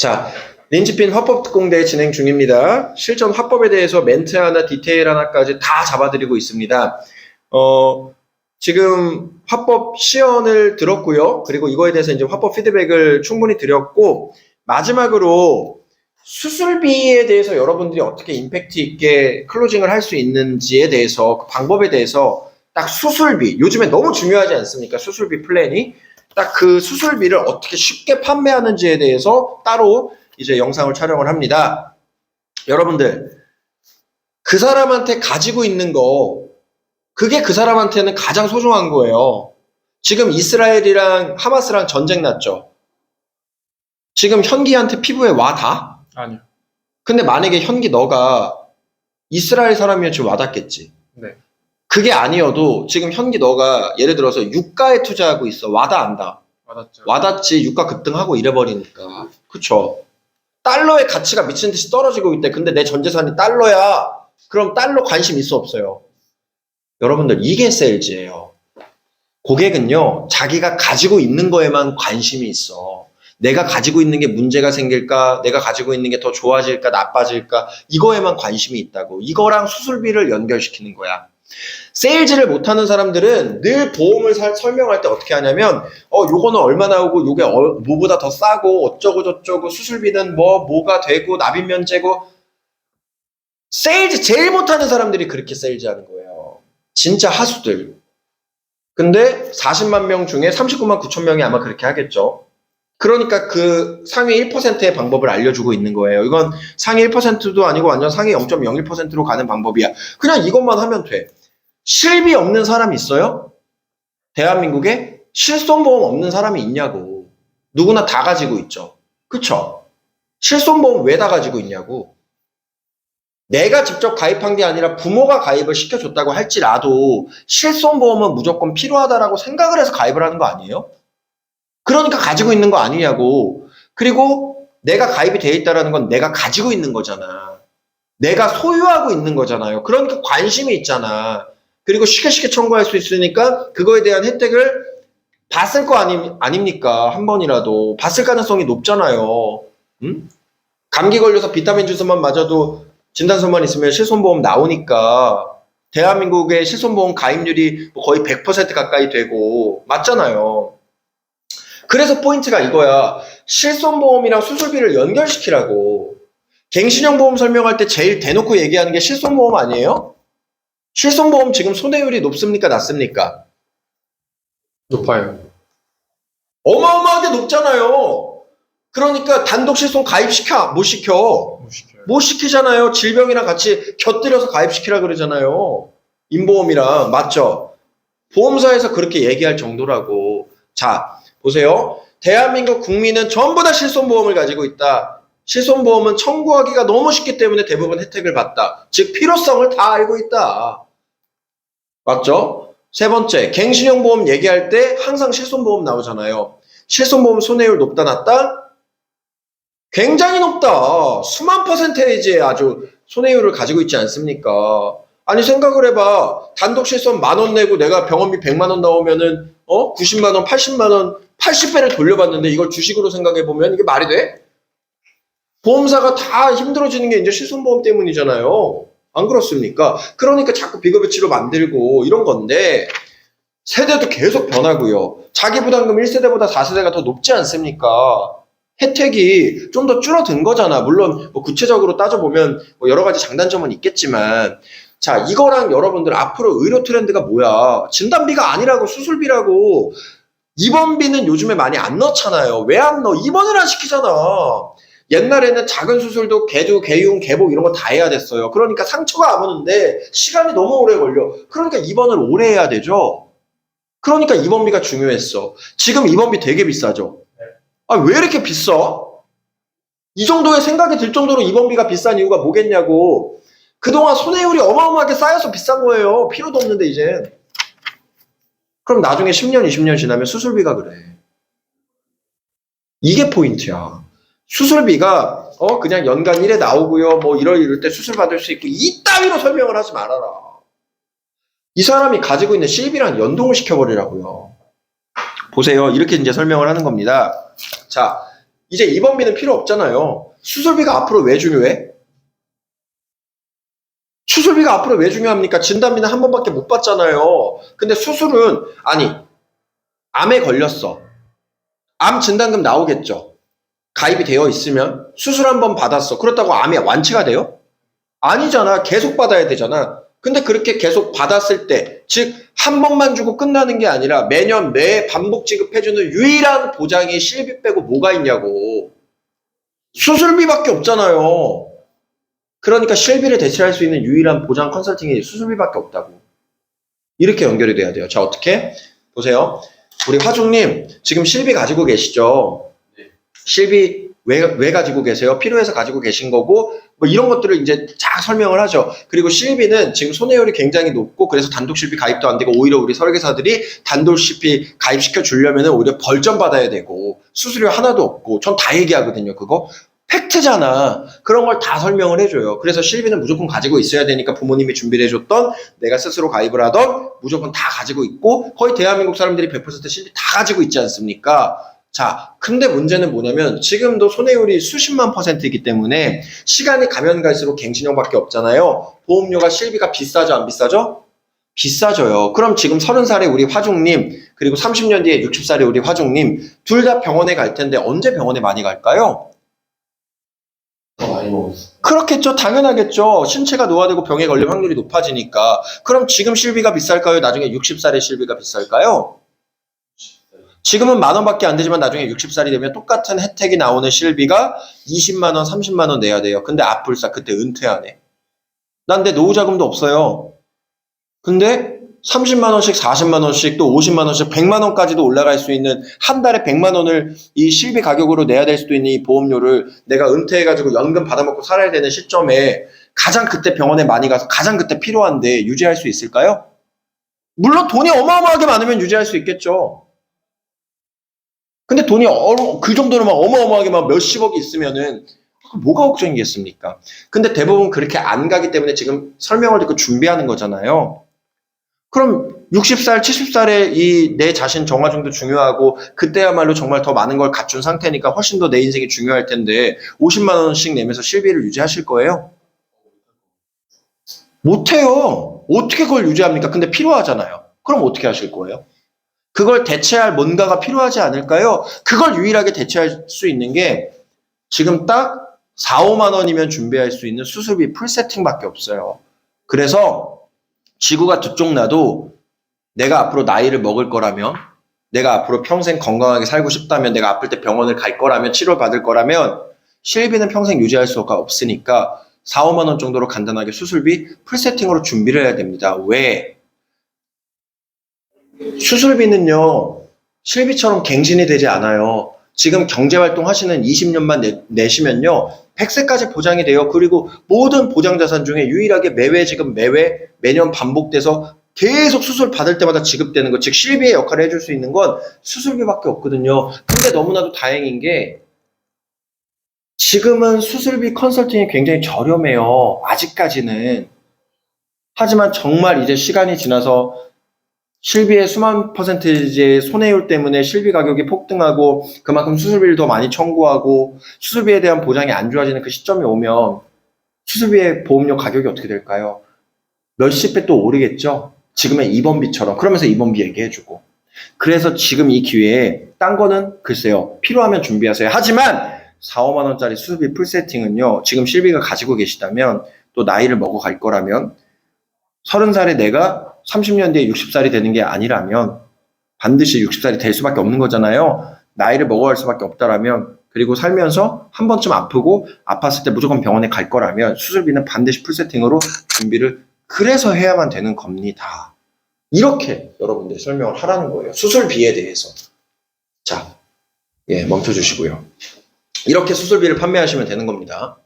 자, 린치핀 화법특공대 진행 중입니다. 실전 화법에 대해서 멘트 하나, 디테일 하나까지 다 잡아드리고 있습니다. 지금 화법 시연을 들었고요. 그리고 이거에 대해서 이제 화법 피드백을 충분히 드렸고, 마지막으로 수술비에 대해서 여러분들이 어떻게 임팩트 있게 클로징을 할 수 있는지에 대해서, 그 방법에 대해서 딱 수술비, 요즘에 너무 중요하지 않습니까? 수술비 플랜이. 딱 그 수술비를 어떻게 쉽게 판매하는지에 대해서 따로 이제 영상을 촬영을 합니다. 여러분들, 그 사람한테 가지고 있는 거, 그게 그 사람한테는 가장 소중한 거예요. 지금 이스라엘이랑 하마스랑 전쟁 났죠? 지금 현기한테 피부에 와 닿아? 아니요. 근데 만약에 현기 너가 이스라엘 사람이었지 와닿겠지. 네. 그게 아니어도 지금 현기 너가 예를 들어서 유가에 투자하고 있어. 와닿아 안 닿아? 와닿죠. 와닿지. 유가 급등하고 이래버리니까. 그쵸? 달러의 가치가 미친 듯이 떨어지고 있대. 근데 내 전 재산이 달러야. 그럼 달러 관심 있어 없어요? 여러분들, 이게 세일즈예요. 고객은요, 자기가 가지고 있는 거에만 관심이 있어. 내가 가지고 있는 게 문제가 생길까? 내가 가지고 있는 게 더 좋아질까? 나빠질까? 이거에만 관심이 있다고. 이거랑 수술비를 연결시키는 거야. 세일즈를 못하는 사람들은 늘 보험을 설명할 때 어떻게 하냐면 요거는 얼마 나오고 요게 뭐보다 더 싸고 어쩌고 저쩌고 수술비는 뭐가 되고 납입 면제고. 세일즈 제일 못하는 사람들이 그렇게 세일즈 하는 거예요. 진짜 하수들. 근데 40만 명 중에 39만 9천 명이 아마 그렇게 하겠죠. 그러니까 그 상위 1%의 방법을 알려주고 있는 거예요. 이건 상위 1%도 아니고 완전 상위 0.01%로 가는 방법이야. 그냥 이것만 하면 돼. 실비 없는 사람이 있어요? 대한민국에 실손보험 없는 사람이 있냐고. 누구나 다 가지고 있죠. 그쵸? 실손보험 왜 다 가지고 있냐고. 내가 직접 가입한 게 아니라 부모가 가입을 시켜줬다고 할지라도 실손보험은 무조건 필요하다라고 생각을 해서 가입을 하는 거 아니에요? 그러니까 가지고 있는 거 아니냐고. 그리고 내가 가입이 되어 있다는 건 내가 가지고 있는 거잖아. 내가 소유하고 있는 거잖아요. 그러니까 관심이 있잖아. 그리고 쉽게 청구할 수 있으니까 그거에 대한 혜택을 봤을 거 아닙니까? 한 번이라도. 봤을 가능성이 높잖아요. 응? 감기 걸려서 비타민 주스만 맞아도 진단서만 있으면 실손보험 나오니까 대한민국의 실손보험 가입률이 거의 100% 가까이 되고 맞잖아요. 그래서 포인트가 이거야. 실손보험이랑 수술비를 연결시키라고. 갱신형 보험 설명할 때 제일 대놓고 얘기하는 게 실손보험 아니에요? 실손보험 지금 손해율이 높습니까? 낮습니까? 높아요. 어마어마하게 높잖아요. 그러니까 단독 실손 가입시켜? 못 시켜? 못 시켜요. 못 시키잖아요. 질병이랑 같이 곁들여서 가입시키라 그러잖아요. 인보험이랑. 맞죠? 보험사에서 그렇게 얘기할 정도라고. 자, 보세요. 대한민국 국민은 전부 다 실손보험을 가지고 있다. 실손보험은 청구하기가 너무 쉽기 때문에 대부분 혜택을 받다. 즉 필요성을 다 알고 있다. 맞죠? 세 번째, 갱신형 보험 얘기할 때 항상 실손보험 나오잖아요. 실손보험 손해율 높다 낮다? 굉장히 높다. 수만 %의 아주 손해율을 가지고 있지 않습니까? 아니 생각을 해봐. 단독 실손 10,000원 내고 내가 병원비 100만 원 나오면은 90만 원, 80만 원, 80배를 돌려받는데 이걸 주식으로 생각해 보면 이게 말이 돼? 보험사가 다 힘들어지는 게 이제 실손보험 때문이잖아요. 안 그렇습니까? 그러니까 자꾸 비급여치로 만들고 이런 건데 세대도 계속 변하고요. 자기 부담금 1세대보다 4세대가 더 높지 않습니까? 혜택이 좀 더 줄어든 거잖아. 물론 뭐 구체적으로 따져보면 뭐 여러 가지 장단점은 있겠지만 자, 이거랑 여러분들 앞으로 의료 트렌드가 뭐야? 진단비가 아니라고 수술비라고. 입원비는 요즘에 많이 안 넣잖아요. 왜 안 넣어? 입원을 안 시키잖아. 옛날에는 작은 수술도 개두, 개흉, 개복 이런 거 다 해야 됐어요. 그러니까 상처가 아무는데 시간이 너무 오래 걸려. 그러니까 입원을 오래 해야 되죠. 그러니까 입원비가 중요했어. 지금 입원비 되게 비싸죠. 아, 왜 이렇게 비싸? 이 정도의 생각이 들 정도로 입원비가 비싼 이유가 뭐겠냐고. 그동안 손해율이 어마어마하게 쌓여서 비싼 거예요. 필요도 없는데 이제. 그럼 나중에 10년, 20년 지나면 수술비가 그래. 이게 포인트야. 수술비가 그냥 연간 1회 나오고요. 뭐 이럴 때 수술 받을 수 있고 이따위로 설명을 하지 말아라. 이 사람이 가지고 있는 실비랑 연동을 시켜버리라고요. 보세요. 이렇게 이제 설명을 하는 겁니다. 자, 이제 입원비는 필요 없잖아요. 수술비가 앞으로 왜 중요해? 수술비가 앞으로 왜 중요합니까? 진단비는 한 번밖에 못 받잖아요. 근데 수술은, 아니, 암에 걸렸어. 암 진단금 나오겠죠. 가입이 되어 있으면 수술 한 번 받았어. 그렇다고 암이 완치가 돼요? 아니잖아. 계속 받아야 되잖아. 근데 그렇게 계속 받았을 때, 즉, 한 번만 주고 끝나는 게 아니라 매년 매 반복 지급해주는 유일한 보장이 실비 빼고 뭐가 있냐고. 수술비밖에 없잖아요. 그러니까 실비를 대체할 수 있는 유일한 보장 컨설팅이 수술비밖에 없다고. 이렇게 연결이 돼야 돼요. 자, 어떻게? 보세요. 우리 화중님, 지금 실비 가지고 계시죠? 실비 왜 가지고 계세요? 필요해서 가지고 계신 거고, 뭐 이런 것들을 이제 쫙 설명을 하죠. 그리고 실비는 지금 손해율이 굉장히 높고, 그래서 단독 실비 가입도 안 되고, 오히려 우리 설계사들이 단독 실비 가입시켜 주려면 오히려 벌점 받아야 되고, 수수료 하나도 없고, 전 다 얘기하거든요, 그거. 팩트잖아. 그런 걸 다 설명을 해줘요. 그래서 실비는 무조건 가지고 있어야 되니까 부모님이 준비를 해줬던, 내가 스스로 가입을 하던, 무조건 다 가지고 있고, 거의 대한민국 사람들이 100% 실비 다 가지고 있지 않습니까? 자, 근데 문제는 뭐냐면 지금도 손해율이 수십만 %이기 때문에 시간이 가면 갈수록 갱신형밖에 없잖아요. 보험료가 실비가 비싸죠, 안 비싸죠? 비싸져요. 그럼 지금 30살에 우리 화중님, 그리고 30년 뒤에 60살에 우리 화중님, 둘 다 병원에 갈 텐데 언제 병원에 많이 갈까요? 많이 먹었어. 그렇겠죠. 당연하겠죠. 신체가 노화되고 병에 걸릴 확률이 높아지니까. 그럼 지금 실비가 비쌀까요? 나중에 60살에 실비가 비쌀까요? 지금은 10,000원밖에 안 되지만 나중에 60살이 되면 똑같은 혜택이 나오는 실비가 20만 원, 30만 원 내야 돼요. 근데 앞불사 그때 은퇴하네. 난 내 노후자금도 없어요. 근데 30만 원씩, 40만 원씩, 또 50만 원씩, 100만 원까지도 올라갈 수 있는 한 달에 100만 원을 이 실비 가격으로 내야 될 수도 있는 이 보험료를 내가 은퇴해가지고 연금 받아먹고 살아야 되는 시점에 가장 그때 병원에 많이 가서 가장 그때 필요한데 유지할 수 있을까요? 물론 돈이 어마어마하게 많으면 유지할 수 있겠죠. 근데 돈이 그 정도로 막 어마어마하게 막 몇십억이 있으면은 뭐가 걱정이겠습니까? 근데 대부분 그렇게 안 가기 때문에 지금 설명을 듣고 준비하는 거잖아요. 그럼 60살, 70살에 이 내 자신 정화중도 중요하고 그때야말로 정말 더 많은 걸 갖춘 상태니까 훨씬 더 내 인생이 중요할 텐데 50만 원씩 내면서 실비를 유지하실 거예요? 못해요. 어떻게 그걸 유지합니까? 근데 필요하잖아요. 그럼 어떻게 하실 거예요? 그걸 대체할 뭔가가 필요하지 않을까요? 그걸 유일하게 대체할 수 있는 게 지금 딱 4, 5만 원이면 준비할 수 있는 수술비 풀세팅밖에 없어요. 그래서 지구가 두쪽나도 내가 앞으로 나이를 먹을 거라면, 내가 앞으로 평생 건강하게 살고 싶다면, 내가 아플 때 병원을 갈 거라면, 치료받을 거라면 실비는 평생 유지할 수가 없으니까 4, 5만 원 정도로 간단하게 수술비 풀세팅으로 준비를 해야 됩니다. 왜? 수술비는요, 실비처럼 갱신이 되지 않아요. 지금 경제활동 하시는 20년만 내시면요, 100세까지 보장이 돼요. 그리고 모든 보장자산 중에 유일하게 매회 지금 매년 반복돼서 계속 수술 받을 때마다 지급되는 것, 즉 실비의 역할을 해줄 수 있는 건 수술비밖에 없거든요. 근데 너무나도 다행인 게 지금은 수술비 컨설팅이 굉장히 저렴해요. 아직까지는. 하지만 정말 이제 시간이 지나서 실비의 수만 %의 손해율 때문에 실비 가격이 폭등하고 그만큼 수술비를 더 많이 청구하고 수술비에 대한 보장이 안 좋아지는 그 시점이 오면 수술비의 보험료 가격이 어떻게 될까요? 몇십 배 또 오르겠죠? 지금의 입원비처럼. 그러면서 입원비 얘기해주고. 그래서 지금 이 기회에 딴 거는 글쎄요. 필요하면 준비하세요. 하지만 4, 5만 원짜리 수술비 풀세팅은요. 지금 실비가 가지고 계시다면 또 나이를 먹어갈 거라면 30살에 내가 30년 뒤에 60살이 되는 게 아니라면 반드시 60살이 될 수밖에 없는 거잖아요. 나이를 먹어갈 수밖에 없다라면 그리고 살면서 한 번쯤 아프고 아팠을 때 무조건 병원에 갈 거라면 수술비는 반드시 풀세팅으로 준비를 그래서 해야만 되는 겁니다. 이렇게 여러분들이 설명을 하라는 거예요. 수술비에 대해서. 자, 멈춰주시고요. 이렇게 수술비를 판매하시면 되는 겁니다.